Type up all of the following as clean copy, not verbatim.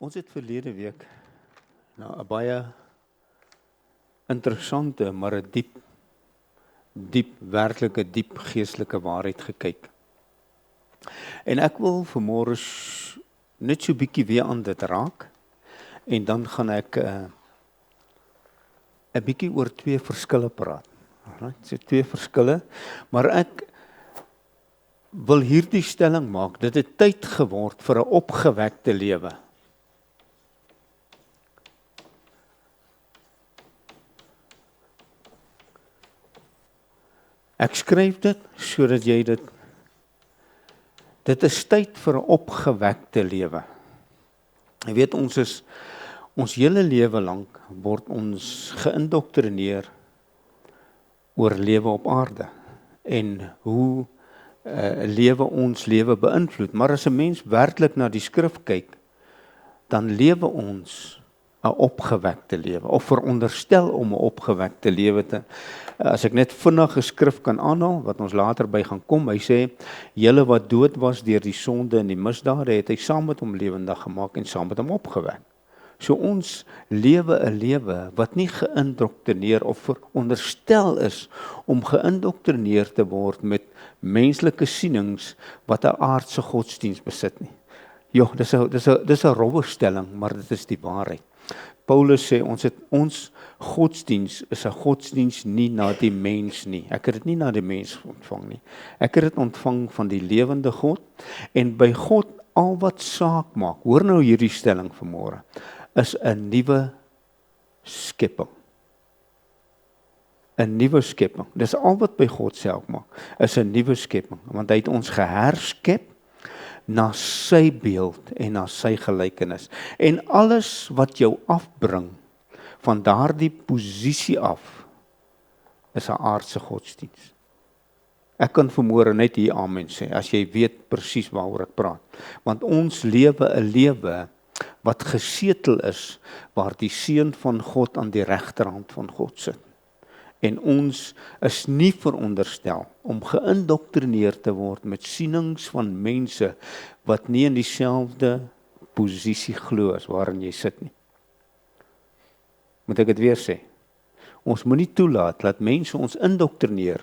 Ons het verlede week na 'n baie interessante, maar 'n werklike diep geestelike waarheid gekyk. En ek wil vanmôre net so 'n bietjie weer aan dit raak en dan gaan ek 'n bietjie oor twee verskille praat. Alright, so twee verskille, maar ek wil hierdie stelling maak, dit het tyd geword vir 'n opgewekte lewe. Ek skryf dit sodat jy dit is tyd vir 'n opgewekte lewe. Jy weet, ons hele lewe lank word ons geïndoktrineer oor lewe op aarde en hoe lewe ons lewe beïnvloed. Maar as 'n mens werklik na die skrif kyk, dan lewe ons 'n opgewekte lewe, of veronderstel om 'n opgewekte lewe te. As ek net vinnig 'n skrif kan aanhaal, wat ons later by gaan kom, hy sê, julle wat dood was deur die sonde en die misdade, het hy saam met hom lewendig gemaak en saam met hom opgewek. So ons lewe 'n lewe wat nie geïndoktrineer of veronderstel is om geïndoktrineer te word met menslike sienings wat 'n aardse godsdiens besit nie. Ja, dis 'n rowwe stelling, maar dit is die waarheid. Paulus sê ons godsdiens is 'n godsdiens nie na die mens nie. Ek het dit nie na die mens ontvang nie. Ek het dit ontvang van die lewende God, en by God al wat saak maak. Hoor nou hierdie stelling vanmôre, is 'n nuwe skepping. 'n Nuwe skepping. Dis al wat by God saak maak, is 'n nuwe skepping, want hy het ons geherskep na sy beeld en na sy gelykenis. En alles wat jou afbring van daardie posisie af, is 'n aardse godsdiens. Ek kan vanmôre net hier amen sê, as jy weet presies waaroor ek praat. Want ons lewe 'n lewe wat gesetel is, waar die Seun van God aan die regterhand van God sit. En ons is nie veronderstel om geïndoktrineer te word met sienings van mense wat nie in dieselfde posisie glo as waarin jy sit nie. Moet ek dit weer sê? Ons moenie toelaat dat mense ons indoktrineer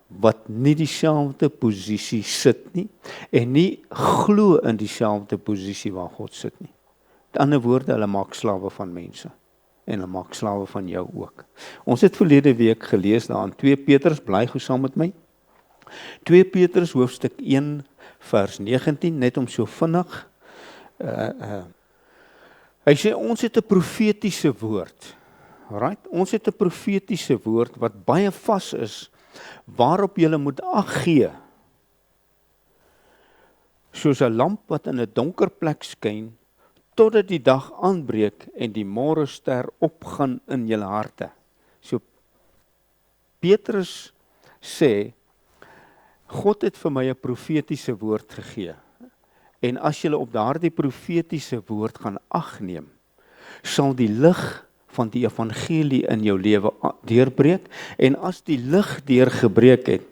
wat nie dieselfde posisie sit nie en nie glo in dieselfde posisie waar God sit nie. Met ander woorde, hulle maak slawe van mense. En hulle maak slawe van jou ook. Ons het verlede week gelees daar in 2 Petrus, bly gou saam met my. 2 Petrus hoofstuk 1 vers 19, net om so vinnig. Hy sê ons het 'n profetiese woord. Alright? Ons het 'n profetiese woord wat baie vas is, waarop jy moet ag gee. Soos 'n lamp wat in 'n donker plek skyn, totdat die dag aanbreek en die môrester opgaan in julle harte. So Petrus sê, God het vir my 'n profetiese woord gegee. En as julle op daardie profetiese woord gaan ag neem, sal die lig van die evangelie in jou lewe deurbreek. En as die lig deurgebreek het,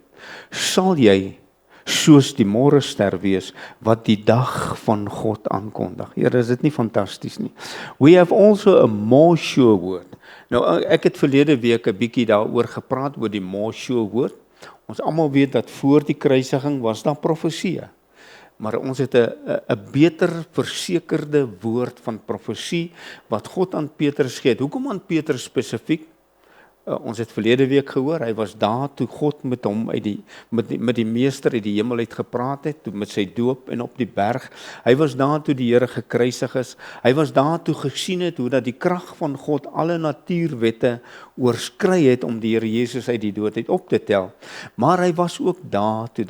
sal jy soos die môrester wees wat die dag van God aankondig. Here, is dit nie fantasties nie? We have also a more sure word. Nou, ek het verlede week 'n bietjie daaroor gepraat, oor die more sure word. Ons almal weet dat voor die kruisiging was daar profeseë. Maar ons het 'n beter versekerde woord van profesie wat God aan Petrus gee. Hoekom aan Petrus spesifiek? Ons het verlede week gehoor, hy was daar toe God met hom met die meester uit die hemel uit gepraat het, toe met sy doop en op die berg. Hy was daar toe die Here gekruisig is. Hy was daar toe gesien het hoe dat die krag van God alle natuurwette oorskry het om die Here Jesus uit die dood uit op te tel. Maar hy was ook daar toe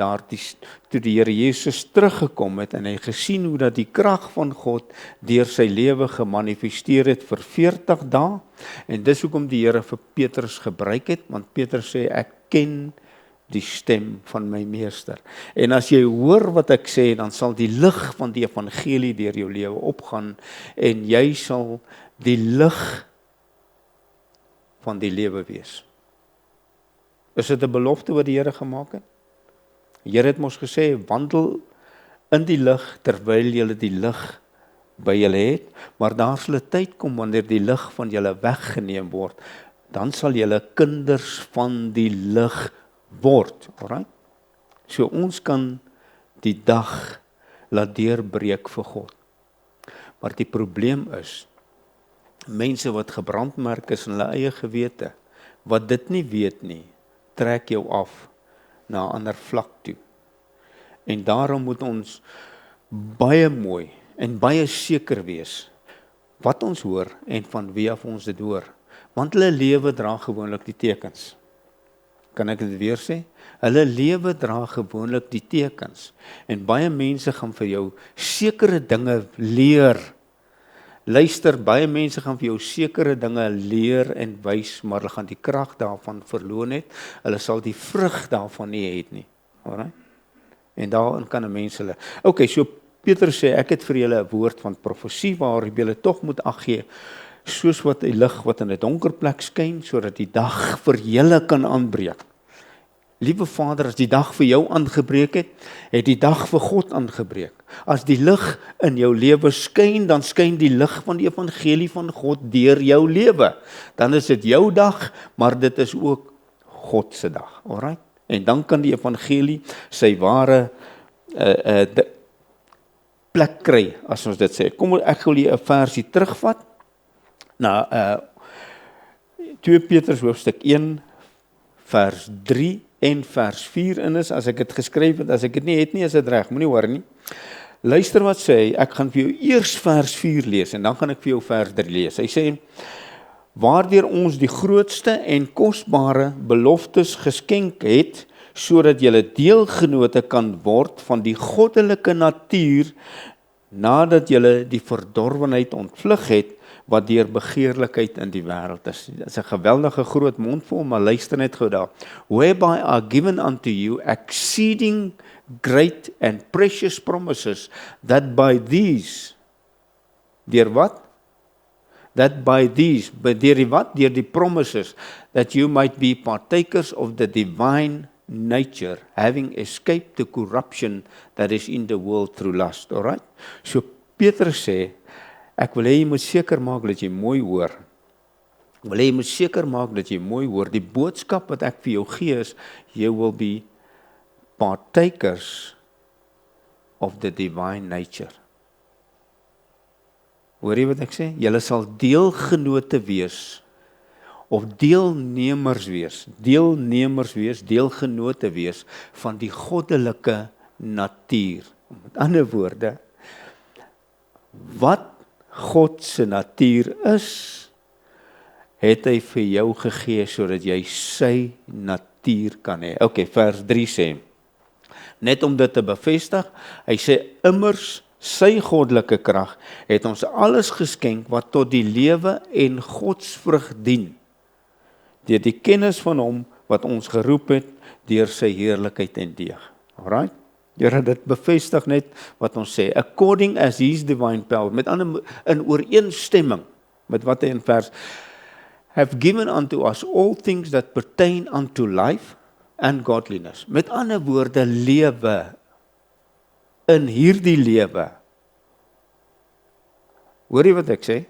die Here Jesus teruggekom het en hy gesien hoe dat die krag van God deur sy lewe gemanifesteer het vir 40 dae. En dis hoekom die Here vir Petrus gebruik het, want Petrus sê, ek ken die stem van my meester. En as jy hoor wat ek sê, dan sal die lig van die evangelie deur jou lewe opgaan, en jy sal die lig van die lewe wees. Is dit 'n belofte wat die Here gemaak het? Die Here het mos gesê, wandel in die lig terwyl jy die lig by julle het, maar daar sal 'n tyd kom wanneer die lig van julle weggeneem word, dan sal julle kinders van die lig word. Alright? So ons kan die dag laat deurbreek vir God. Maar die probleem is, mense wat gebrandmerk is in hulle eie gewete, wat dit nie weet nie, trek jou af na 'n ander vlak toe. En daarom moet ons baie mooi en baie seker wees wat ons hoor en van wie af ons dit hoor. Want hulle lewe dra gewoonlik die tekens. Kan ek dit weer sê? Hulle lewe dra gewoonlik die tekens. En baie mense gaan vir jou sekere dinge leer. Luister, baie mense gaan vir jou sekere dinge leer en wys, maar hulle gaan die krag daarvan verloor het. Hulle sal die vrug daarvan nie hê nie. Alright? En daarin kan 'n mens hulle. Okay, so Petrus sê, ek het vir julle 'n woord van profesie waarop julle tog moet ag gee, soos wat die lig wat in 'n donker plek skyn, sodat die dag vir julle kan aanbreek. Liewe Vader, as die dag vir jou aangebreek het, het die dag vir God aangebreek. As die lig in jou lewe skyn, dan skyn die lig van die evangelie van God deur jou lewe. Dan is dit jou dag, maar dit is ook God se dag. Alright? En dan kan die evangelie sy ware plek kry, as ons dit sê. Kom ek wil hier 'n versie terugvat na 2 Petrus hoofstuk 1 vers 3 en vers 4 in is, as ek dit geskryf het, as ek dit nie het nie, is dit reg, moenie worry nie. Luister wat sê hy, ek gaan vir jou eers vers 4 lees, en dan gaan ek vir jou vers 3 lees. Hy sê, waardeur ons die grootste en kosbare beloftes geskenk het, sodat julle deelgenote kan word van die goddelike natuur, nadat julle die verdorwenheid ontvlug het, wat deur begeerlikheid in die wêreld is. Dit is 'n geweldige groot mondvol, maar luister net gou daar. Whereby are given unto you exceeding great and precious promises, that by these, deur wat? That by these, deur die wat? Deur die promises, that you might be partakers of the divine nature, having escaped the corruption that is in the world through lust. Alright? So Petrus sê, ek wil hê jy moet seker maak dat jy mooi hoor. Ek wil hê jy moet seker maak dat jy mooi hoor. Die boodskap wat ek vir jou gee is, you will be partakers of the divine nature. Hoor jy wat ek sê? Julle sal deelgenote wees, of deelnemers wees, deelgenote wees van die goddelike natuur. Met ander woorde, wat God se natuur is, het hy vir jou gegee, sodat jy sy natuur kan hê. Okay, vers 3 sê, net om dit te bevestig, hy sê, immers sy goddelike krag, het ons alles geskenk, wat tot die lewe en godsvrug dien, deur die kennis van hom, wat ons geroep het, deur sy heerlikheid en deeg. Alright? Here, dit bevestig net wat ons sê, according as his divine power, met ander in ooreenstemming met wat hy in vers, have given unto us all things that pertain unto life and godliness. Met ander woorde, lewe, in hierdie lewe, hoor jy wat ek sê?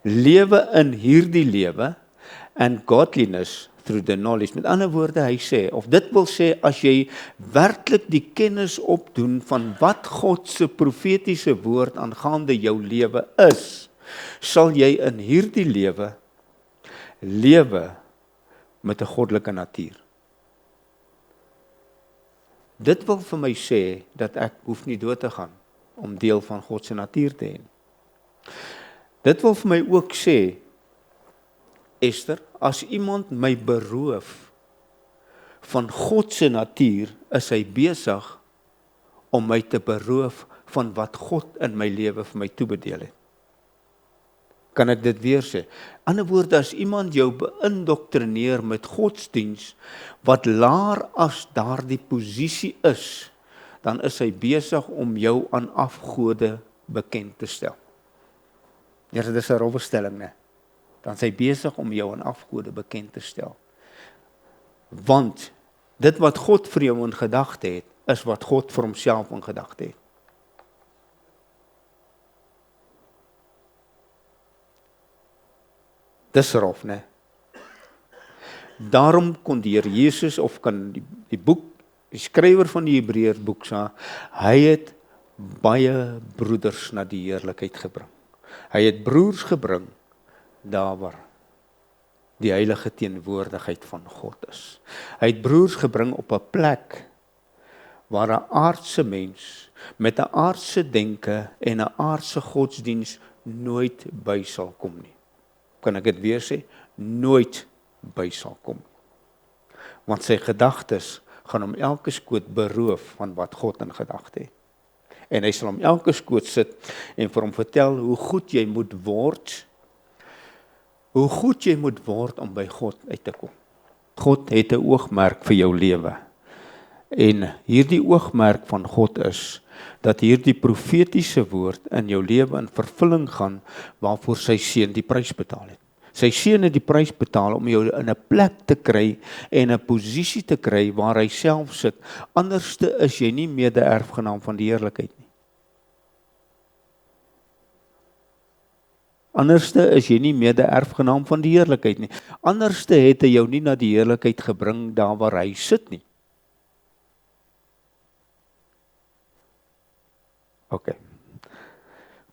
Lewe in hierdie lewe, and godliness through the knowledge. Met ander woorde, hy sê, of dit wil sê, as jy werklik die kennis opdoen van wat God se profetiese woord aangaande jou lewe is, sal jy in hierdie lewe met 'n goddelike natuur. Dit wil vir my sê, dat ek hoef nie dood te gaan, om deel van God se natuur te hê. Dit wil vir my ook sê, Esther, as iemand my beroof van God se natuur, is hy besig om my te beroof van wat God in my lewe vir my toebedeel het. Kan ek dit weer sê? Ander woorde, as iemand jou beïndoktrineer met godsdiens, wat laer as daardie posisie is, dan is hy besig om jou aan afgode bekend te stel. Ja, dit is 'n rowwe stelling, né? Dan is hy besig om jou aan afgode bekend te stel. Want dit wat God vir jou in gedagte het, is wat God vir homself in gedagte het. Dis rof, né? Daarom kon die Here Jesus, of kan die boek, die skrywer van die Hebreërboek sê, hy het baie broeders na die heerlikheid gebring. Hy het broers gebring daar waar die heilige teenwoordigheid van God is. Hy het broers gebring op 'n plek waar 'n aardse mens met 'n aardse denke en 'n aardse godsdiens nooit by sal kom nie. Kan ek dit weer sê? Nooit by sal kom. Want sy gedagtes gaan hom elke skoot beroof van wat God in gedagte het. En hy sal hom elke skoot sit en vir hom vertel hoe goed jy moet word, om by God uit te kom. God het 'n oogmerk vir jou lewe. En hierdie oogmerk van God is dat hierdie profetiese woord in jou lewe in vervulling gaan waarvoor sy seun die prys betaal het. Sy seun het die prys betaal om jou in 'n plek te kry en 'n posisie te kry waar hy self sit. Anderste is jy nie mede-erfgenaam van die heerlikheid nie. Anderste is jy nie mede-erfgenaam van die heerlikheid nie. Anderste het hy jou nie na die heerlikheid gebring daar waar hy sit nie. OK.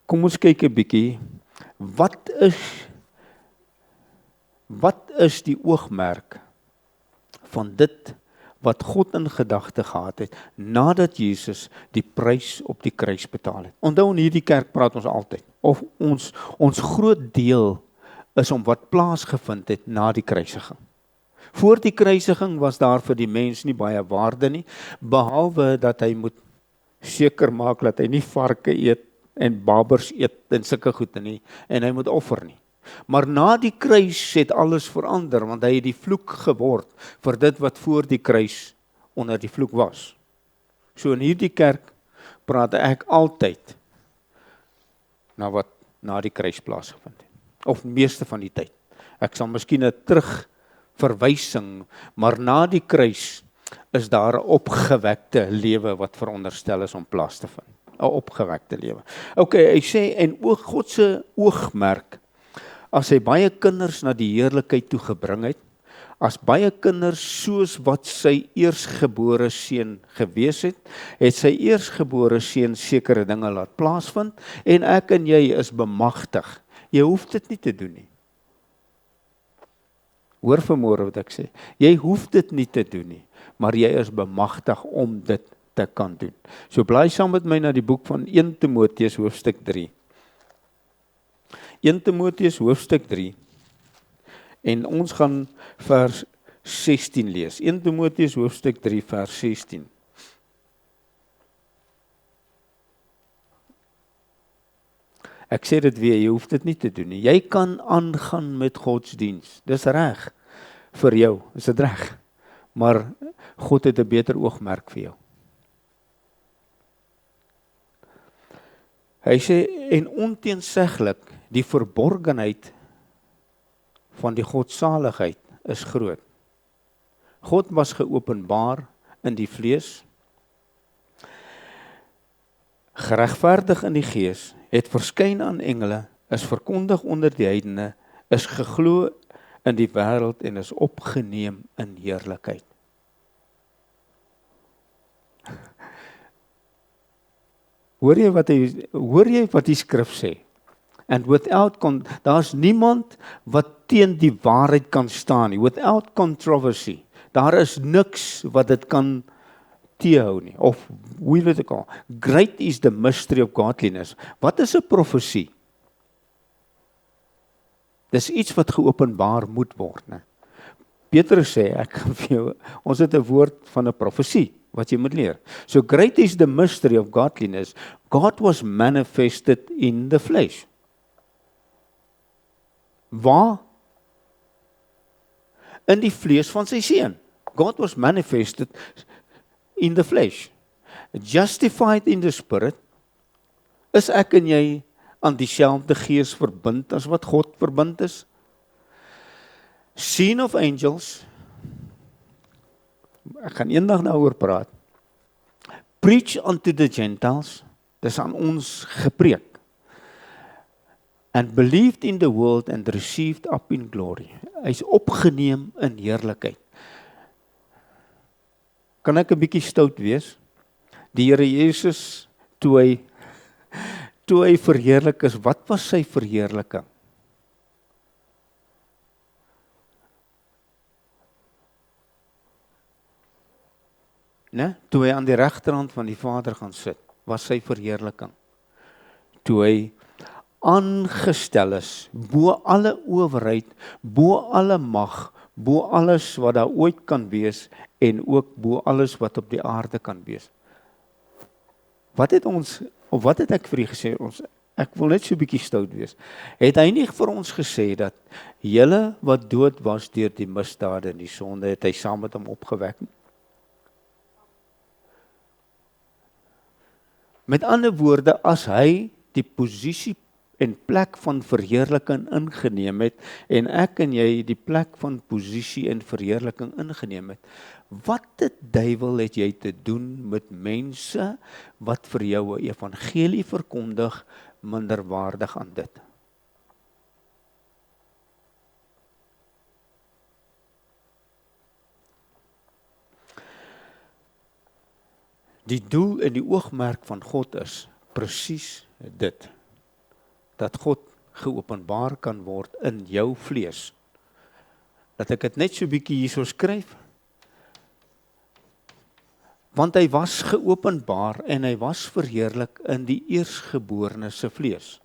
Kom ons kyk 'n bietjie. Wat is die oogmerk van dit wat God in gedagte gehad het nadat Jesus die prys op die kruis betaal het? Onthou, in hierdie kerk praat ons altyd, of ons groot deel is om wat plaasgevind het na die kruisiging. Voor die kruisiging was daar vir die mens nie baie waarde nie, behalwe dat hy moet seker maak dat hy nie varke eet en babers eet en sulke goede nie, en hy moet offer nie. Maar na die kruis het alles verander, want hy het die vloek geword vir dit wat voor die kruis onder die vloek was. So in hierdie kerk praat ek altyd na wat na die kruis plaasgevind het, of meeste van die tyd. Ek sal miskien 'n terugverwysing, maar na die kruis is daar 'n opgewekte lewe wat veronderstel is om plaas te vind. 'n Opgewekte lewe. OK, hy sê, en God se oogmerk, as hy baie kinders na die heerlikheid toe gebring het, as baie kinders soos wat sy eersgebore seun gewees het, het sy eersgebore seun sekere dinge laat plaasvind, en ek en jy is bemagtig. Jy hoef dit nie te doen nie. Hoor vanmôre wat ek sê. Jy hoef dit nie te doen nie, maar jy is bemagtig om dit te kan doen. So blaai saam met my na die boek van 1 Timoteus hoofstuk 3. 1 Timoteus hoofstuk 3, en ons gaan vers 16 lees. 1 Timoteus hoofstuk 3 vers 16. Ek sê dit weer, jy hoef dit nie te doen nie. Jy kan aangaan met godsdiens. Dis reg vir jou, is dit reg? Maar God het 'n beter oogmerk vir jou. Hy sê, en onteenseglik, die verborgenheid van die godsaligheid is groot. God was geopenbaar in die vlees, geregverdig in die gees, het verskyn aan engele, is verkondig onder die heidene, is geglo in die wêreld en is opgeneem in heerlikheid. Hoor jy wat die skrif sê? And daar's niemand wat teen die waarheid kan staan nie. Without controversy. Daar is niks wat dit kan teehou nie. Of hoe wil dit call? Great is the mystery of godliness. Wat is 'n profesie? Dis iets wat geopenbaar moet word, né? Petrus sê, ek kan vir jou, ons het 'n woord van 'n profesie wat jy moet leer. So great is the mystery of godliness. God was manifested in the flesh. Waar? In die vlees van sy seun. God was manifested in the flesh. Justified in the spirit. Is ek en jy aan dieselfde gees verbind as wat God verbind is? Seen of angels. Ek gaan eendag daaroor praat. Preach unto the Gentiles. Dis aan ons gepreek. and believed in the world and received up in glory. Hy is opgeneem in heerlikheid. Kan ek 'n bietjie stout wees? Die Here Jesus, toe hy verheerlik is, wat was sy verheerliking? Né? Toe hy aan die regterhand van die Vader gaan sit, was sy verheerliking. Toe hy aangestel is, bo alle owerheid, bo alle mag, bo alles wat daar ooit kan wees, en ook bo alles wat op die aarde kan wees. Wat het ek vir u gesê? Ek wil net so 'n bietjie stout wees. Het hy nie vir ons gesê dat julle wat dood was deur die misdade en die sonde, het hy saam met hom opgewek? Met ander woorde, as hy die posisie en plek van verheerliking ingeneem het, en ek en jy die plek van posisie en verheerliking ingeneem het, wat die duiwel het jy te doen met mense wat vir jou 'n evangelie verkondig, minderwaardig aan dit? Die doel en die oogmerk van God is presies dit, dat God geopenbaar kan word in jou vlees. Dat ek dit net so bietjie hierso skryf, want hy was geopenbaar en hy was verheerlik in die eersgeborene se vlees.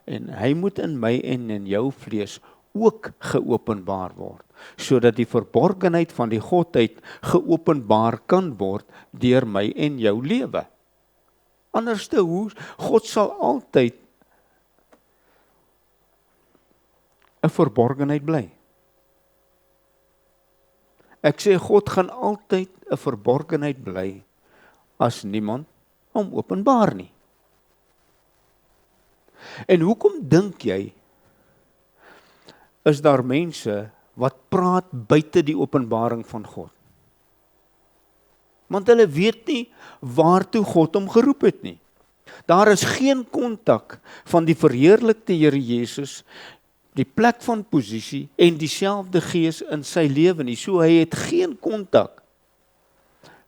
En hy moet in my en in jou vlees ook geopenbaar word, sodat die verborgenheid van die Godheid geopenbaar kan word deur my en jou lewe. Anderste hoe, God sal altyd 'n verborgenheid bly. Ek sê God gaan altyd 'n verborgenheid bly as niemand hom openbaar nie. En hoekom dink jy is daar mense wat praat buite die openbaring van God? Want hulle weet nie waartoe God hom geroep het nie. Daar is geen kontak van die verheerlikte Here Jesus, die plek van posisie en dieselfde gees in sy lewe nie. So hy het geen kontak.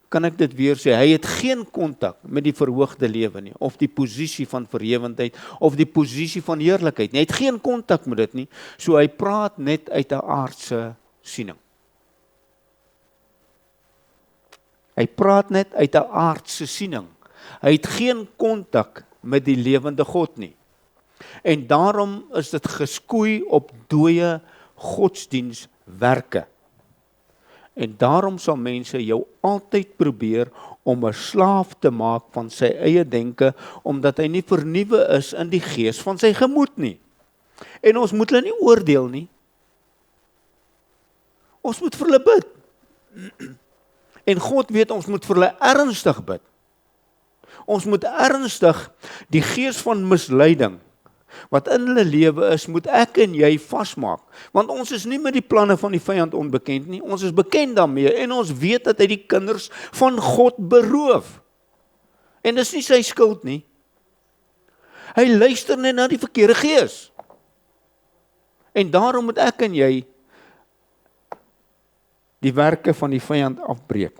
Kan ek dit weer sê? Hy het geen kontak met die verhoogde lewe nie, of die posisie van verhewendheid, of die posisie van heerlikheid nie. Hy het geen kontak met dit nie. So hy praat net uit 'n aardse siening. Hy praat net uit 'n aardse siening. Hy het geen kontak met die lewende God nie. En daarom is dit geskoei op dooie godsdienswerke. En daarom sal mense jou altyd probeer om 'n slaaf te maak van sy eie denke, omdat hy nie vernuwe is in die gees van sy gemoed nie. En ons moet hulle nie oordeel nie. Ons moet vir hulle bid. En God weet ons moet vir hulle ernstig bid. Ons moet ernstig die gees van misleiding wat in hulle lewe is, moet ek en jy vasmaak. Want ons is nie met die planne van die vyand onbekend nie. Ons is bekend daarmee en ons weet dat hy die kinders van God beroof. En dis nie sy skuld nie. Hy luister net na die verkeerde gees. En daarom moet ek en jy die werke van die vyand afbreek.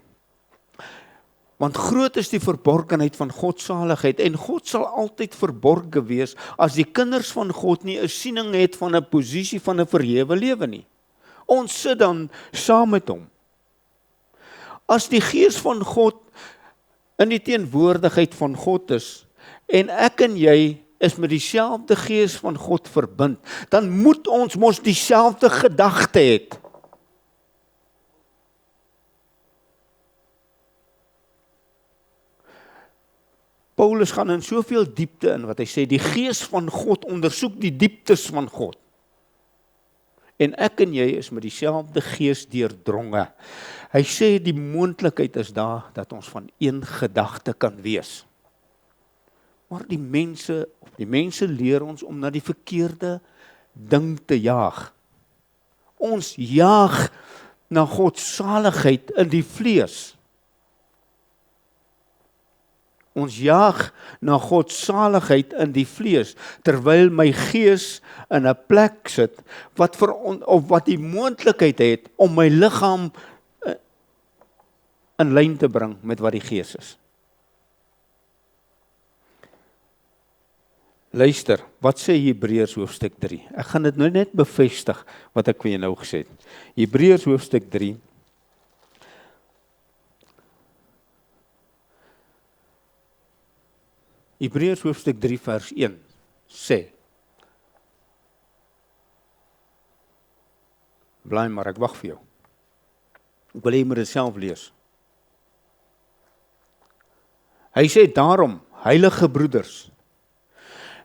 Want groot is die verborgenheid van God saligheid, en God sal altyd verborge wees as die kinders van God nie 'n siening het van 'n posisie van 'n verhewe lewe nie. Ons sit dan saam met hom. As die gees van God in die teenwoordigheid van God is, en ek en jy is met dieselfde gees van God verbind, dan moet ons mos dieselfde gedagte hê. Paulus gaan in soveel diepte in wat hy sê, die gees van God ondersoek die dieptes van God. En ek en jy is met dieselfde gees deurdronge. Hy sê die moontlikheid is daar dat ons van een gedagte kan wees. Maar die mense leer ons om na die verkeerde ding te jaag. Ons jaag na God se saligheid in die vlees. Ons jaag na God se saligheid in die vlees, terwyl my gees in 'n plek sit of wat die moontlikheid het om my liggaam in lyn te bring met wat die gees is. Luister, wat sê Hebreërs hoofstuk 3? Ek gaan dit nou net bevestig wat ek vir jou nou gesê het. Hebreërs hoofstuk 3. Hebreërs hoofstuk 3 vers 1 sê. Bly maar, ek wag vir jou. Ek wil jy moet dit self lees. Hy sê daarom, heilige broeders,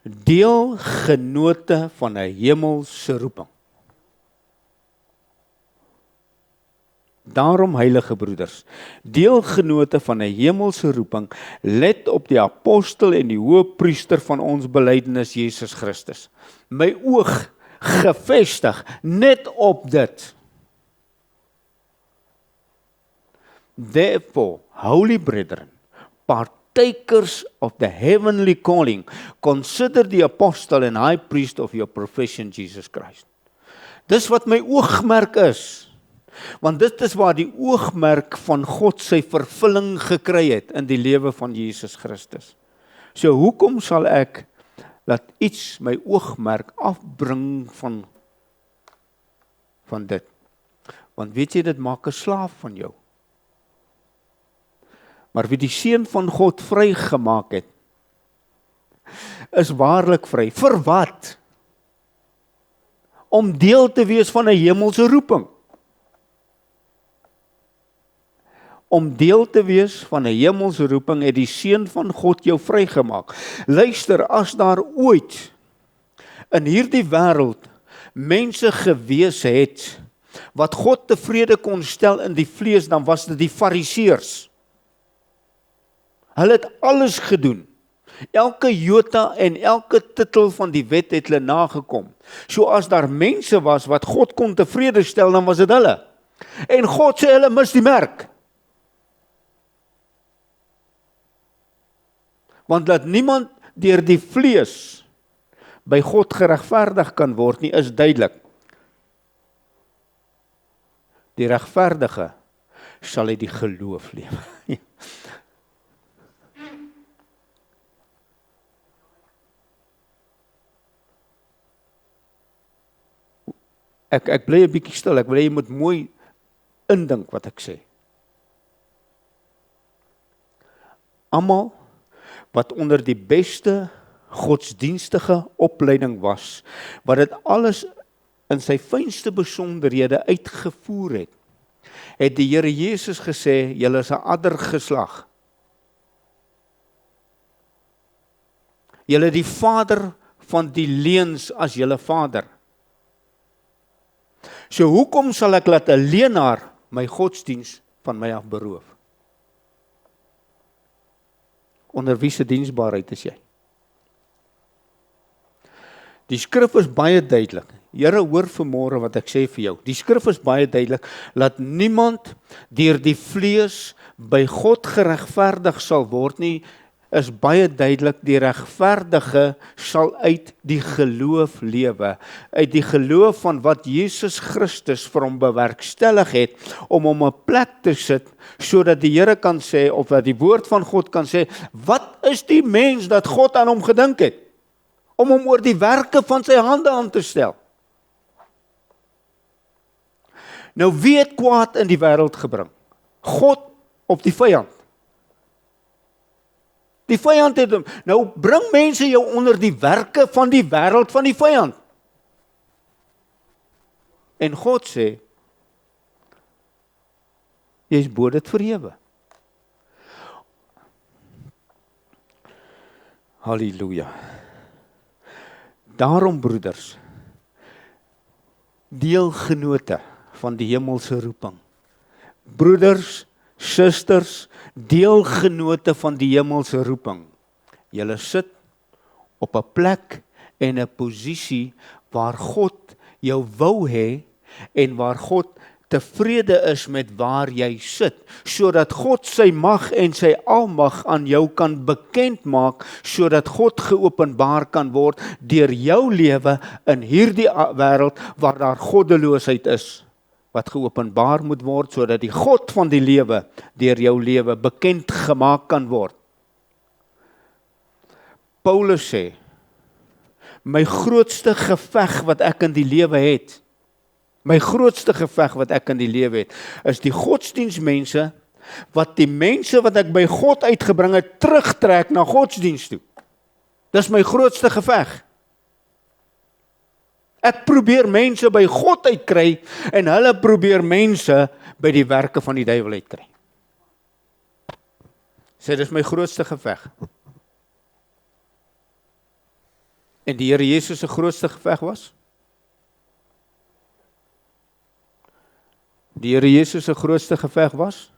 deelgenote van 'n hemelse roeping. Daarom, heilige broeders, deelgenote van 'n hemelse roeping, let op die apostel en die hoëpriester van ons belydenis Jesus Christus. My oog gefestig net op dit. Therefore, holy brethren, partakers of the heavenly calling, consider the apostle and high priest of your profession, Jesus Christ. Dis wat my oogmerk is, want dit is waar die oogmerk van God sy vervulling gekry het in die lewe van Jesus Christus. So hoekom sal ek laat iets my oogmerk afbring van dit? Want weet jy, dit maak 'n slaaf van jou. Maar wie die seun van God vrygemaak het, is waarlik vry. Vir wat? Om deel te wees van 'n hemelse roeping. Om deel te wees van 'n hemelse roeping het die seun van God jou vrygemaak. Luister, as daar ooit in hierdie wêreld mense gewees het wat God tevrede kon stel in die vlees, dan was dit die Fariseërs. Hulle het alles gedoen. Elke jota en elke titel van die wet het hulle nagekom. So as daar mense was wat God kon tevrede stel, dan was dit hulle. En God sê hulle mis die merk. Want dat niemand deur die vlees by God geregverdig kan word nie, is duidelik. Die regverdige sal uit die geloof lewe. Ek bly 'n bietjie stil, ek wil jy moet mooi indink wat ek sê. Almal wat onder die beste godsdienstige opleiding was, wat dit alles in sy fynste besonderhede uitgevoer het die Here Jesus gesê, julle is 'n addergeslag. Julle die vader van die leuns as julle vader. So hoekom sal ek laat 'n leenaar my godsdiens van my af beroof? Onder wie se diensbaarheid is jy? Die skrif is baie duidelik. Here, hoor vanmôre wat ek sê vir jou. Die skrif is baie duidelik, laat niemand deur die vlees by God geregverdig sal word nie, is baie duidelik, die regverdige sal uit die geloof lewe, uit die geloof van wat Jesus Christus vir hom bewerkstellig het, om hom 'n plek te sit, sodat die Here kan sê, of dat die woord van God kan sê, wat is die mens dat God aan hom gedink het, om hom oor die werke van sy hande aan te stel. Nou wie het kwaad in die wêreld gebring? God op die vyand. Die vyand het hom, nou bring mense jou onder die werke van die wêreld van die vyand. En God sê, jy is bo dit verhewe. Halleluja. Daarom broeders, deelgenote van die hemelse roeping. Broeders, susters, deelgenote van die hemelse roeping. Julle sit op 'n plek en 'n posisie waar God jou wou hê en waar God tevrede is met waar jy sit, sodat God sy mag en sy almag aan jou kan bekend maak, sodat God geopenbaar kan word deur jou lewe in hierdie wêreld waar daar goddeloosheid is, wat geopenbaar moet word, sodat die God van die lewe deur jou lewe bekend gemaak kan word. Paulus sê, my grootste geveg wat ek in die lewe het, my grootste geveg wat ek in die lewe het, is die godsdienstmense, wat die mense wat ek by God uitgebring het, terugtrek na godsdienst toe. Dis my grootste geveg. Ek probeer mense by God uitkry, en hulle probeer mense by die werke van die duiwel uitkry. Sê, dis my grootste geveg. En die Here Jesus se grootste geveg was? Die Here Jesus se grootste geveg was?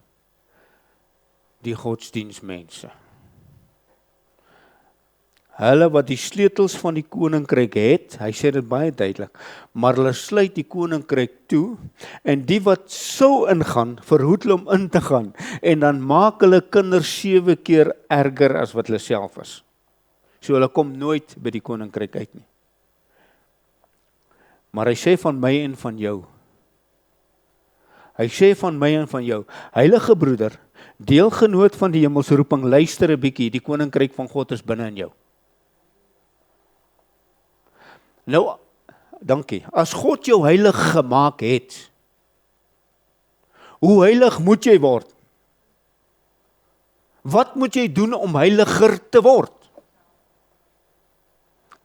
Die godsdienstmense. Hulle wat die sleutels van die koninkryk het, hy sê dit baie duidelik, maar hulle sluit die koninkryk toe, en die wat sou ingaan, verhoed hulle om in te gaan, en dan maak hulle kinders 7 keer erger as wat hulle self is. So hulle kom nooit by die koninkryk uit nie. Maar hy sê van my en van jou. Hy sê van my en van jou, heilige broeder, deelgenoot van die hemelsroeping, luister 'n bietjie, die koninkryk van God is binne in jou. Nou, dankie. As God jou heilig gemaak het, hoe heilig moet jy word? Wat moet jy doen om heiliger te word?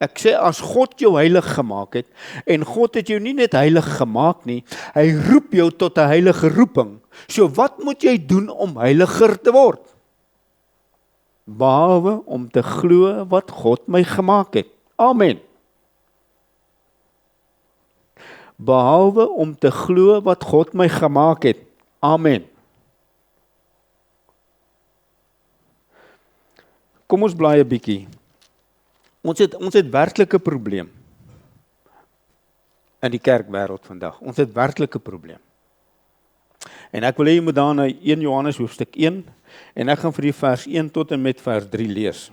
Ek sê, as God jou heilig gemaak het, en God het jou nie net heilig gemaak nie, hy roep jou tot 'n heilige roeping. So wat moet jy doen om heiliger te word? Behalwe om te glo wat God my gemaak het. Amen. Behalwe om te glo wat God my gemaak het. Amen. Kom ons blaai 'n bietjie. Ons het werklike probleem in die kerkwêreld vandag. Ons het werklike probleem. En ek wil hê jy moet daar na 1 Johannes hoofstuk 1, en ek gaan vir die vers 1 tot en met vers 3 lees.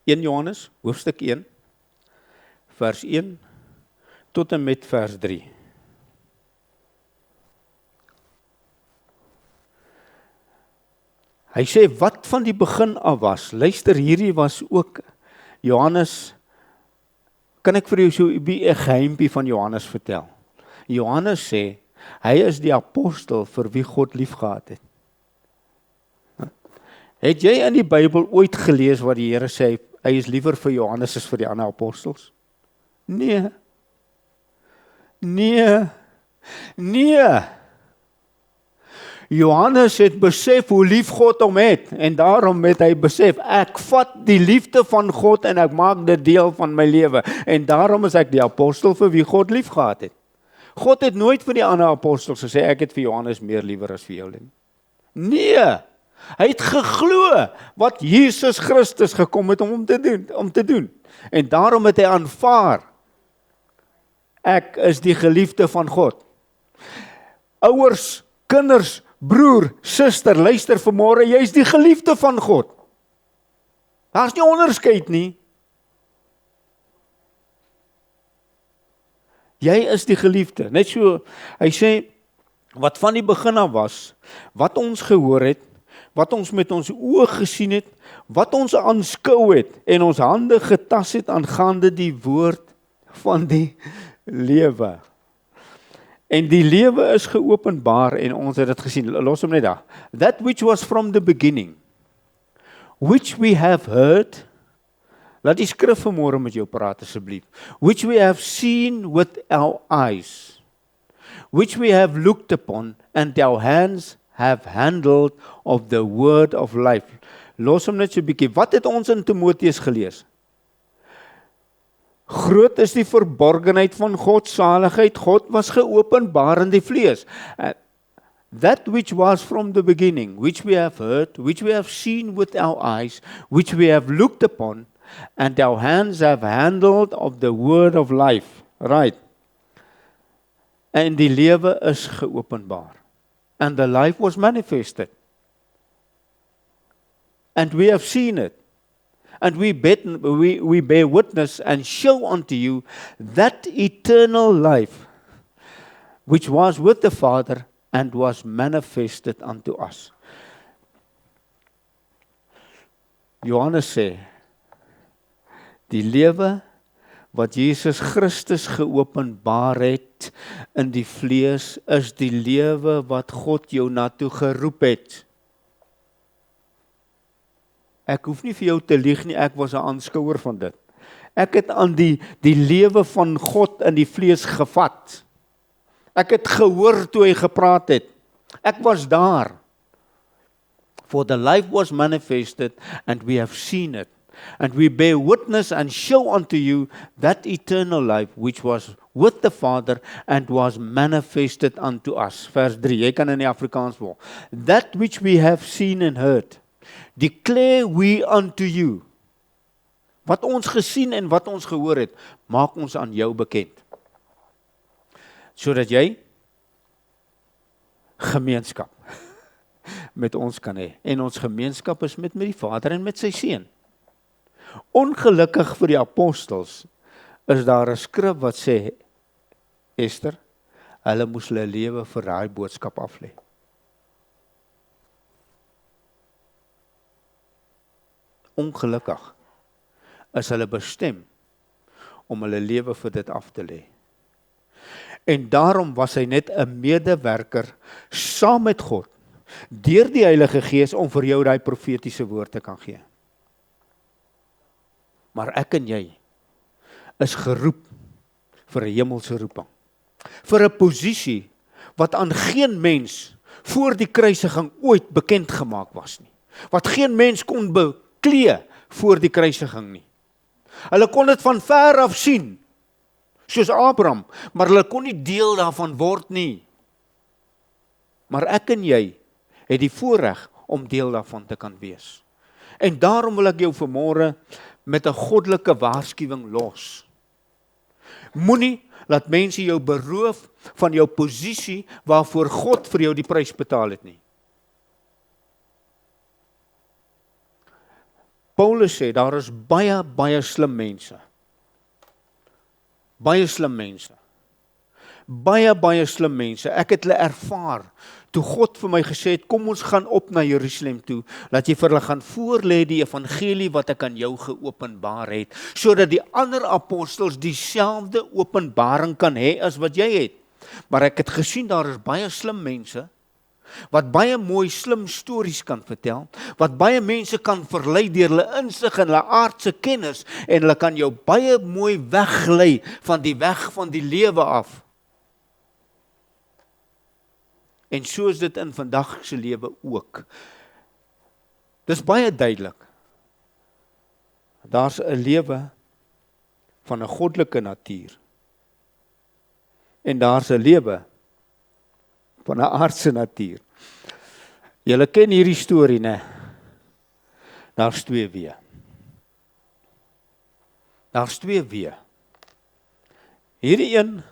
1 Johannes hoofstuk 1, vers 1 tot en met vers 3. Hy sê, wat van die begin af was, luister, hierdie was ook Johannes, kan ek vir jou so 'n geheimpie van Johannes vertel? Johannes sê, hy is die apostel vir wie God liefgehad het. Het jy in die Bybel ooit gelees wat die Here sê, hy is liewer vir Johannes as vir die ander apostels? Nee. Johannes het besef hoe lief God hom het, en daarom het hy besef, ek vat die liefde van God en ek maak dit deel van my lewe, en daarom is ek die apostel vir wie God lief gehad het. God het nooit vir die ander apostels gesê, ek het vir Johannes meer liewer as vir jou. Nee, hy het geglo wat Jesus Christus gekom het om te doen, en daarom het hy aanvaar, ek is die geliefde van God. Ouers, kinders, broer, suster, luister vanmôre, jy is die geliefde van God. Daar's nie onderskeid nie. Jy is die geliefde. Net so, hy sê, wat van die begin af was, wat ons gehoor het, wat ons met ons oë gesien het, wat ons aanskou het, en ons hande getas het aangaande die woord van die lewe. En die lewe is geopenbaar, en ons het dit gesien, los hom net daar. That which was from the beginning, which we have heard, laat die skrif vanmôre met jou praat asseblief, which we have seen with our eyes, which we have looked upon, and our hands have handled of the word of life. Los hom net so 'n bietjie, wat het ons in Timoteus gelees? Groot is die verborgenheid van God saligheid, God was geopenbaar in die vlees. That which was from the beginning, which we have heard, which we have seen with our eyes, which we have looked upon, and our hands have handled of the word of life. Right. En die lewe is geopenbaar. And the life was manifested. And we have seen it. And we bear witness and show unto you that eternal life which was with the Father and was manifested unto us. Johannes sê, die lewe wat Jesus Christus geopenbaar het in die vlees, is die lewe wat God jou na toe geroep het. Ek hoef nie vir jou te lieg nie, ek was 'n aanskouer van dit. Ek het aan die lewe van God in die vlees gevat. Ek het gehoor toe hy gepraat het. Ek was daar. For the life was manifested, and we have seen it. And we bear witness and show unto you that eternal life which was with the Father and was manifested unto us. Vers 3, jy kan in die Afrikaans vol. That which we have seen and heard, declare we unto you. Wat ons gesien en wat ons gehoor het, maak ons aan jou bekend. Sodat jy gemeenskap met ons kan hê. En ons gemeenskap is met die Vader en met sy Seun. Ongelukkig vir die apostels is daar 'n skrif wat sê, Esther, hulle moes hulle lewe vir daai boodskap aflê. Ongelukkig is hulle bestem om hulle lewe vir dit af te lê. En daarom was hy net 'n medewerker saam met God, deur die Heilige Gees om vir jou daai profetiese woord te kan gee. Maar ek en jy is geroep vir 'n hemelse roeping. Vir 'n posisie wat aan geen mens voor die kruisiging ooit bekend gemaak was nie. Wat geen mens kon beklee voor die kruisiging nie. Hulle kon dit van ver af sien, soos Abraham, maar hulle kon nie deel daarvan word nie. Maar ek en jy het die voorreg om deel daarvan te kan wees. En daarom wil ek jou vanmôre met 'n goddelike waarskuwing los. Moenie laat mense jou beroof van jou posisie waarvoor God vir jou die prys betaal het nie. Paulus sê, daar is baie slim mense. Baie slim mense. Baie slim mense. Ek het hulle ervaar, toe God vir my gesê het, kom ons gaan op na Jerusalem toe, laat jy vir hulle gaan voorlê die evangelie wat ek aan jou geopenbaar het, sodat die ander apostels dieselfde openbaring kan hê as wat jy het. Maar ek het gesien, daar is baie slim mense, wat baie mooi slim stories kan vertel, wat baie mense kan verlei deur hulle insig en hulle aardse kennis, en hulle kan jou baie mooi weglei van die weg van die lewe af. En so is dit in vandag se lewe ook. Dis baie duidelik. Daar's 'n lewe van 'n goddelike natuur. En daar's 'n lewe van 'n aardse natuur. Julle ken hierdie storie, né? Daar's twee weë. Daar's twee weë. Hierdie een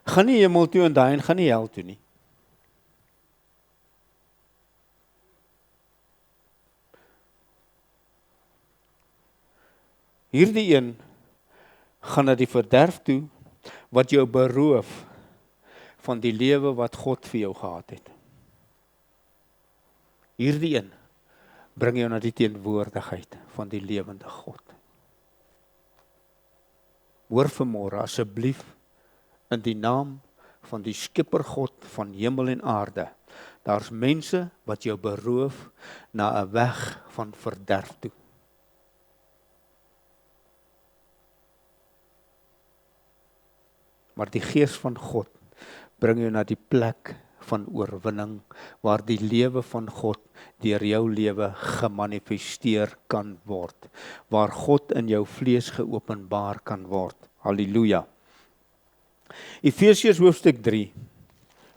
gaan nie hemel toe en daai een gaan nie hel toe nie. Hierdie een gaan na die verderf toe, wat jou beroof van die lewe wat God vir jou gehad het. Hierdie een bring jou na die teenwoordigheid van die lewende God. Hoor vanmôre asseblief in die naam van die Skepper God van hemel en aarde, daar's mense wat jou beroof na 'n weg van verderf toe. Maar die Gees van God bring jou na die plek van oorwinning, waar die lewe van God deur jou lewe gemanifesteer kan word, waar God in jou vlees geopenbaar kan word. Halleluja. Efesiërs hoofstuk 3.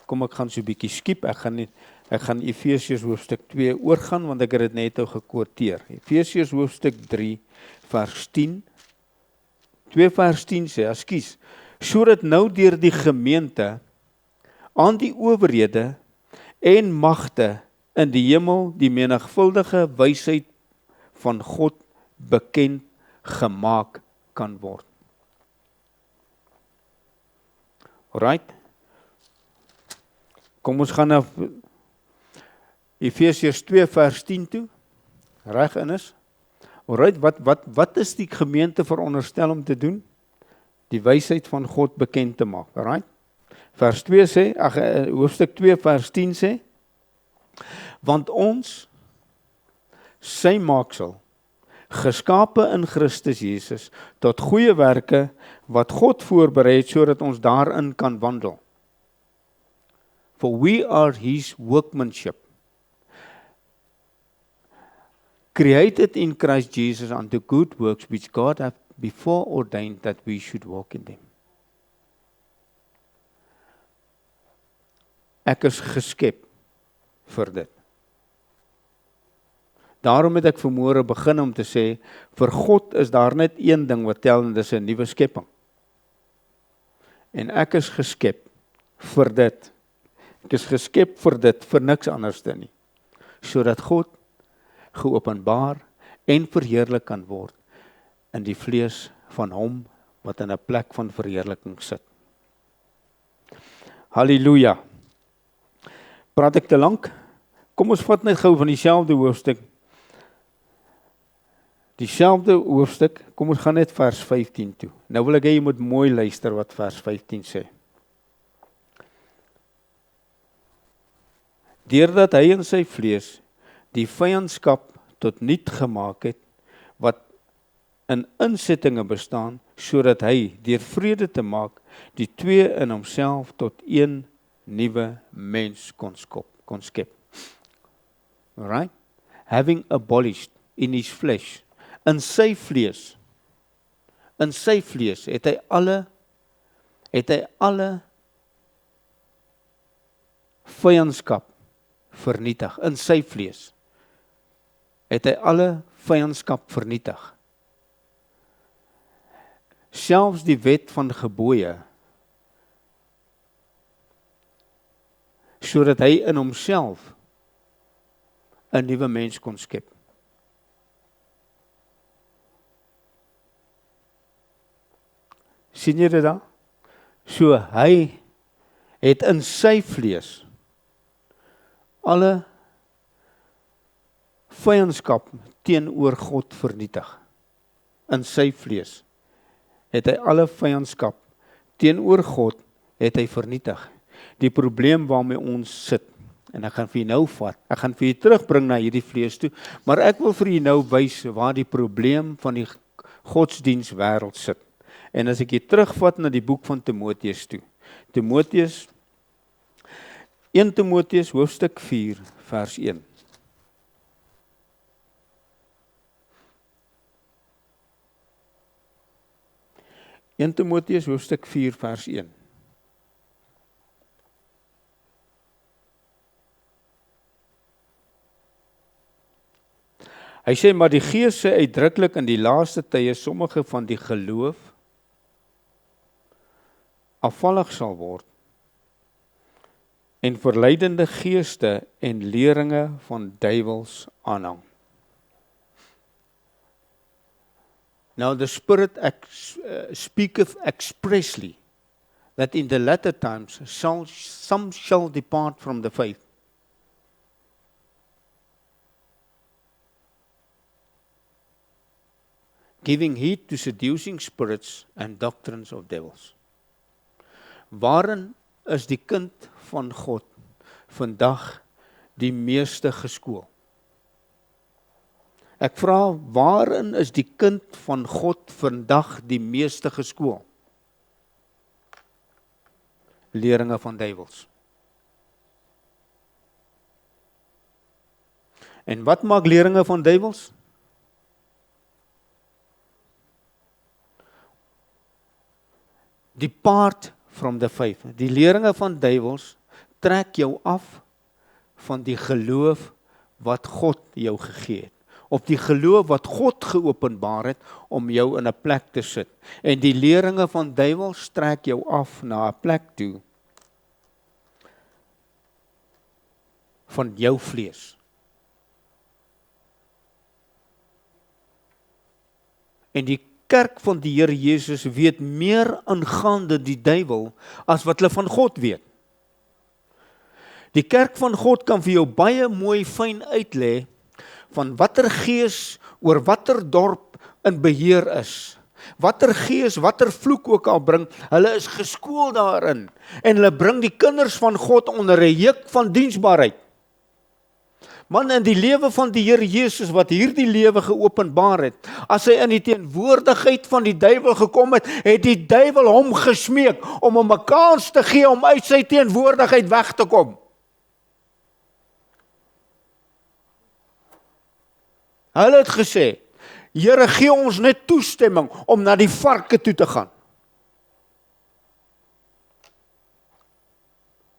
Kom, ek gaan so 'n bietjie skiep. Ek gaan Efesiërs hoofstuk 2 oorgaan, want ek het dit net nou gekwoteer. Efesiërs hoofstuk 3 vers 10. 2 vers 10 sê, ekskuus. sodat nou deur die gemeente aan die owerhede en magte in die hemel die menigvuldige wysheid van God bekend gemaak kan word. Alright? Kom ons gaan na Efesiërs 2 vers 10 toe. Reg in is. Alright, wat is die gemeente veronderstel om te doen? Die wysheid van God bekend te maak. Alright? Vers 2 sê, hoofstuk 2 vers 10 sê, want ons, sy maaksel, geskape in Christus Jesus, tot goeie werke, wat God voorberei het, sodat ons daarin kan wandel. For we are his workmanship, created in Christ Jesus unto good works, which God hath before ordained that we should walk in them. Ek is geskep vir dit. Daarom het ek vanmôre begin om te sê, vir God is daar net een ding wat tel en dis 'n nuwe skepping. En ek is geskep vir dit. Ek is geskep vir dit, vir niks anders nie. Sodat God geopenbaar en verheerlik kan word in die vlees van hom wat in 'n plek van verheerliking sit. Halleluja. Praat ek te lank? Kom ons vat net gou van dieselfde hoofstuk. Dieselfde hoofstuk, kom ons gaan net vers 15 toe. Nou wil ek hê jy moet mooi luister wat vers 15 sê. Deurdat hy in sy vlees die vyandskap tot niet gemaak het, wat in insettinge bestaan, sodat hy deur vrede te maak, die twee in homself tot een nuwe mens kon skep. Alright? Having abolished in his flesh, in sy vlees het hy alle vyandskap vernietig. In sy vlees het hy alle vyandskap vernietig. Selfs die wet van gebooie, sodat hy in homself 'n nuwe mens kon skep. Sien jy dit daar? So hy het in sy vlees alle vyandskap teenoor God vernietig. In sy vlees het hy alle vyandskap teenoor God het hy vernietig. Die probleem waarmee ons sit, en ek gaan vir jou nou vat, ek gaan vir jou terugbring na hierdie vlees toe, maar ek wil vir jou nou wys waar die probleem van die godsdienstwêreld sit. En as ek jy terugvat na die boek van Timoteus toe. 1 Timoteus hoofstuk 4 vers 1. Timoteus hoofstuk 4 vers 1. Hy sê, maar die Gees sê uitdruklik in die laaste tye sommige van die geloof afvallig sal word en verleidende geeste en leringe van duiwels aanhang. Now the Spirit speaketh expressly that in the latter times some shall depart from the faith, giving heed to seducing spirits and doctrines of devils. Waarin is die kind van God vandag die meeste geskool? Ek vra, waarin is die kind van God vandag die meeste geskool? Leringe van duiwels. En wat maak leringe van duiwels? Depart from the faith. Die leringe van duiwels trek jou af van die geloof wat God jou gegee het. op die geloof wat God geopenbaar het om jou in 'n plek te sit. En die leringe van duiwels trek jou af na 'n plek toe van jou vlees. En die kerk van die Here Jesus weet meer aangaande die duiwel as wat hulle van God weet. Die kerk van God kan vir jou baie mooi fyn uitlê van watter gees oor watter dorp in beheer is. Watter gees, watter vloek ook al bring, hulle is geskool daarin. En hulle bring die kinders van God onder 'n juk van diensbaarheid. Man, in die lewe van die Here Jesus wat hierdie lewe geopenbaar het, as hy in die teenwoordigheid van die duiwel gekom het, het die duiwel hom gesmeek om hom 'n kans te gee om uit sy teenwoordigheid weg te kom. Hulle het gesê, Here, gee ons net toestemming om na die varke toe te gaan.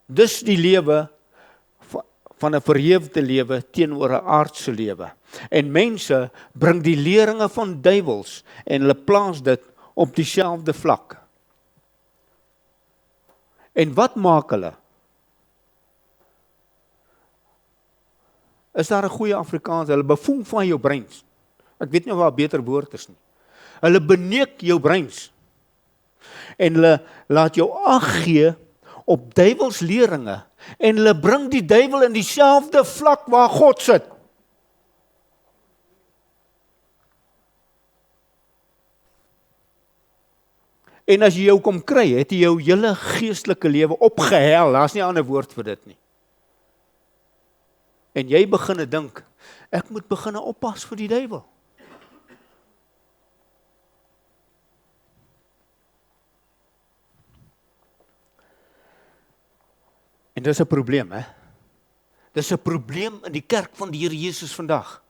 Dis die lewe van 'n verheefde lewe teenoor 'n aardse lewe. En mense bring die leringe van duiwels en hulle plaas dit op dieselfde vlak. En wat maak hulle? Is daar 'n goeie Afrikaans? Hulle bevoem van jou breins. Ek weet nie of daar 'n beter woord is nie. Hulle beneek jou breins. En hulle laat jou ag gee op duiwels leringe. En hulle bring die duiwel in dieselfde vlak waar God sit. En as jy jou kom kry, het jy jou hele geestelike lewe opgehel. Daar's nie 'n ander woord vir dit nie. En jy begin dink, ek moet begin oppas vir die duiwel. En dis 'n probleem, hè? Dis 'n probleem in die kerk van die Here Jesus vandag.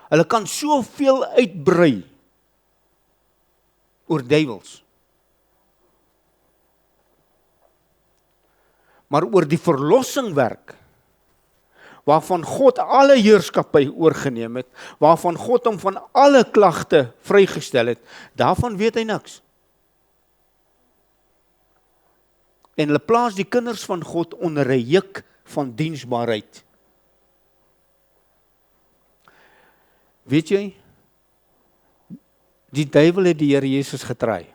Hulle kan soveel uitbrei oor duiwels. Maar oor die verlossingwerk, waarvan God alle heerskappy oorgeneem het, waarvan God hom van alle klagte vrygestel het, daarvan weet hy niks. En hulle plaas die kinders van God onder 'n juk van diensbaarheid. Weet jy, die duiwel het die Here Jesus getry.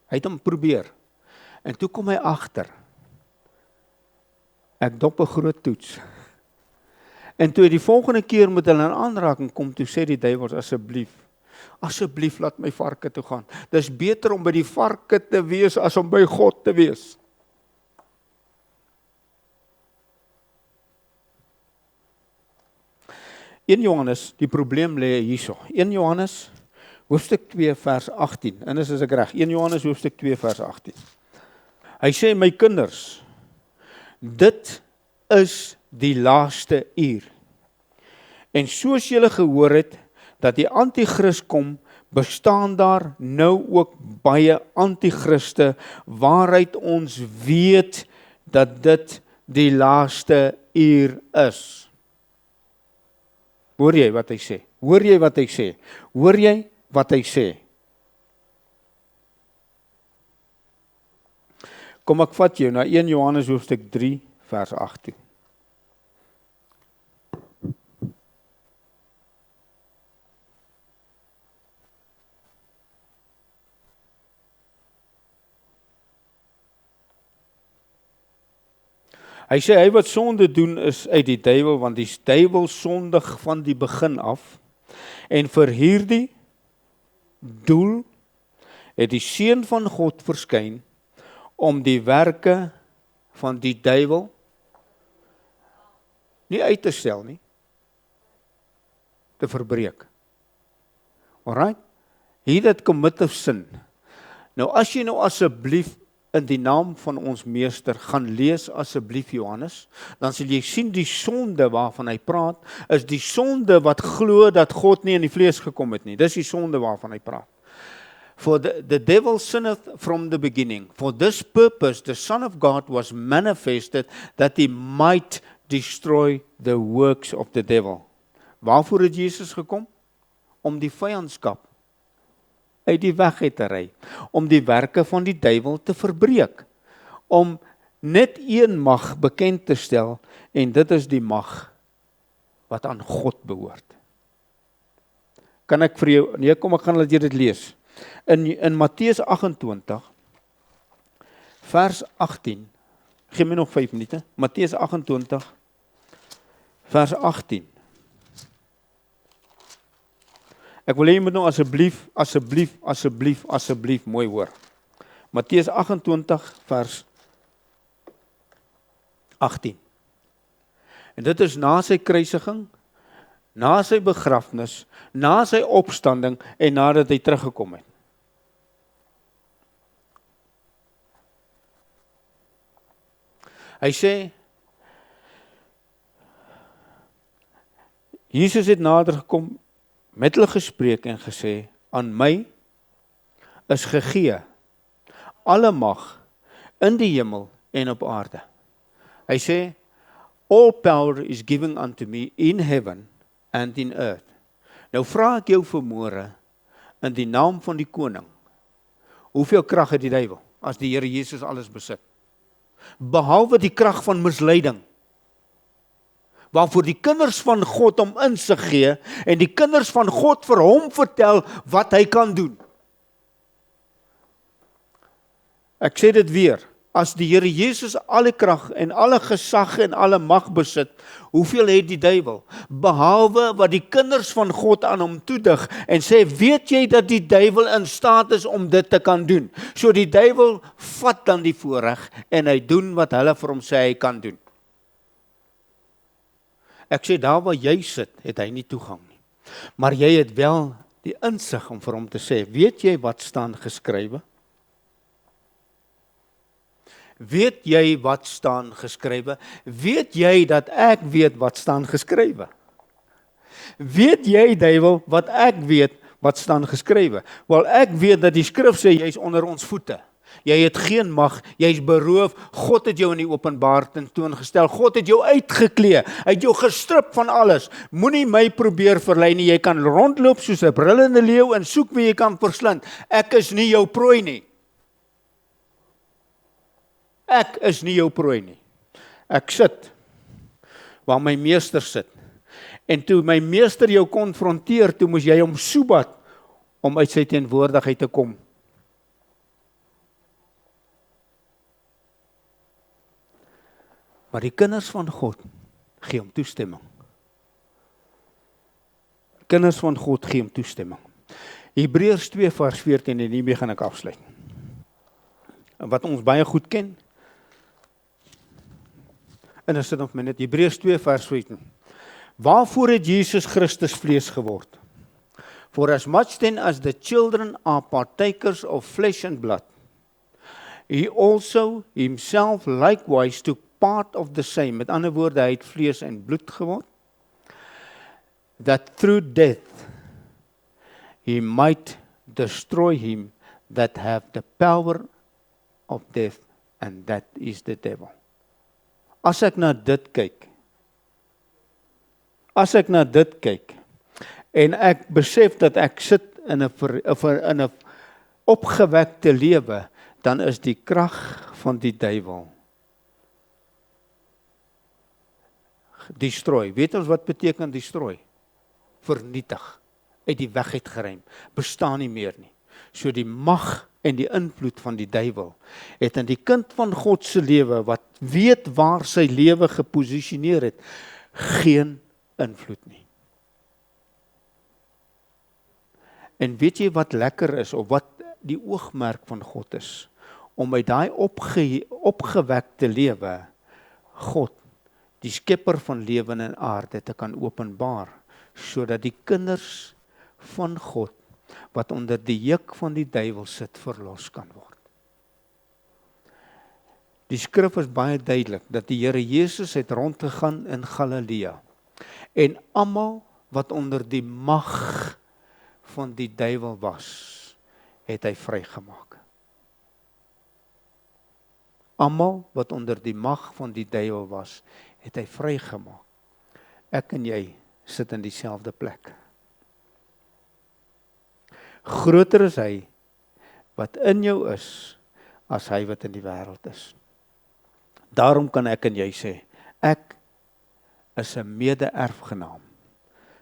Hy het hom probeer. En toe kom hy agter. Ek dop 'n groot toets. En toe die volgende keer met hulle in aanraking kom, toe sê die duiwels, asseblief laat my varke toe gaan. Dis beter om by die varke te wees as om by God te wees. In Johannes, die probleem lê hierso. 1 Johannes hoofstuk 2 vers 18. En dis as ek reg, 1 Johannes hoofstuk 2 vers 18. Hy sê, my kinders, dit is die laaste uur. En soos julle gehoor het, dat die antichrist kom, bestaan daar nou ook baie antichriste, waaruit ons weet dat dit die laaste uur is. Hoor jy wat hy sê? Hoor jy wat hy sê? Hoor jy wat hy sê? Kom ek vat jou na 1 Johannes hoofstuk 3 vers 18. Hy sê, hy wat sonde doen is uit die duiwel, want die duiwel sondig van die begin af. En vir hierdie doel het die Seun van God verskyn om die werke van die duiwel nie uit te stel nie, te verbreek. Alright? He that committeth sin. Nou as jy nou asseblief in die naam van ons meester gaan lees asseblief Johannes, dan sal jy sien die sonde waarvan hy praat, is die sonde wat glo dat God nie in die vlees gekom het nie. Dis die sonde waarvan hy praat. For the devil sinneth from the beginning. For this purpose the Son of God was manifested that he might destroy the works of the devil. Waarvoor het Jesus gekom? Om die vyandskap uit die weg uit te ry, om die werke van die duiwel te verbreek, om net een mag bekend te stel, en dit is die mag wat aan God behoort. Kan ek vir jou, nee kom ek gaan laat jy dit lees. In Matteus 28, vers 18, gee my nog 5 minute, Matteus 28, vers 18. Ek wil hê jy moet nou asseblief mooi hoor. Matteus 28 vers 18. En dit is na sy kruisiging, na sy begrafnis, na sy opstanding en nadat hy teruggekom het. Hy sê, Jesus het nader gekom, met hulle gespreek en gesê, aan my is gegee alle mag in die hemel en op aarde. Hy sê, all power is given unto me in heaven and in earth. Nou vra ek jou vanmôre in die naam van die koning, hoeveel krag het die duiwel as die Here Jesus alles besit? Behalwe die krag van misleiding, waarvoor die kinders van God hom insig gee en die kinders van God vir hom vertel wat hy kan doen. Ek sê dit weer, as die Here Jesus alle krag en alle gesag en alle mag besit, hoeveel het die duiwel? Behalwe wat die kinders van God aan hom toedig en sê, weet jy dat die duiwel in staat is om dit te kan doen? So die duiwel vat dan die voorreg en hy doen wat hulle vir hom sê hy kan doen. Ek sê, daar waar jy sit, het hy nie toegang nie. Maar jy het wel die insig om vir hom te sê, weet jy wat staan geskrywe? Weet jy wat staan geskrywe? Weet jy dat ek weet wat staan geskrywe? Weet jy, duiwel, wat ek weet wat staan geskrywe? Wel, ek weet dat die skrif sê, jy is onder ons voete. Jy het geen mag, jy is beroof, God het jou in die openbaar tentoongestel, God het jou uitgeklee, hy het jou gestrip van alles. Moenie my probeer verlei nie, jy kan rondloop soos 'n brullende leeu en soek wie jy kan verslind. Ek is nie jou prooi nie. Ek is nie jou prooi nie. Ek sit waar my meester sit. En toe my meester jou konfronteer, toe moes jy hom soebat om uit sy teenwoordigheid te kom. Maar die kinders van God gee hom toestemming. Kinders van God gee hom toestemming. Hebreërs 2 vers 14 en hiermee gaan ek afsluit. Wat ons baie goed ken. En as dit nog net Hebreërs 2 vers 14. Waarvoor het Jesus Christus vlees geword? For as much then as the children are partakers of flesh and blood, he also himself likewise took part of the same. Met ander woorde, hy het vlees en bloed geword. That through death he might destroy him that have the power of death, and that is the devil. As ek na dit kyk, en ek besef dat ek sit in 'n opgewekte lewe, dan is die krag van die duiwel destroy. Weet ons wat beteken destroy? Vernietig, uit die weg uit geruim, bestaan nie meer nie. So die mag en die invloed van die duiwel het in die kind van God se lewe, wat weet waar sy lewe geposisioneer het, geen invloed nie. En weet jy wat lekker is, of wat die oogmerk van God is, om by daai opgewekte lewe, God, die skepper van lewe en aarde, te kan openbaar, sodat die kinders van God, wat onder die juk van die duiwel sit, verlos kan word. Die skrif is baie duidelik, dat die Here Jesus het rondgegaan in Galilea, en almal wat onder die mag van die duiwel was, het hy vrygemaak. Almal wat onder die mag van die duiwel was, het hy vrygemaak. Ek en jy sit in dieselfde plek. Groter is hy wat in jou is, as hy wat in die wêreld is. Daarom kan ek en jy sê, ek is 'n mede-erfgenaam,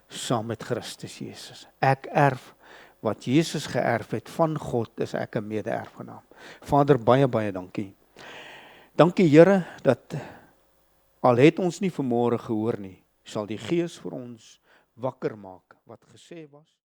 saam met Christus Jesus. Ek erf wat Jesus geërf het van God, is ek 'n mede-erfgenaam. Vader, baie, baie dankie. Dankie Here, dat al het ons nie vanmôre gehoor nie, sal die Gees vir ons wakker maak wat gesê was.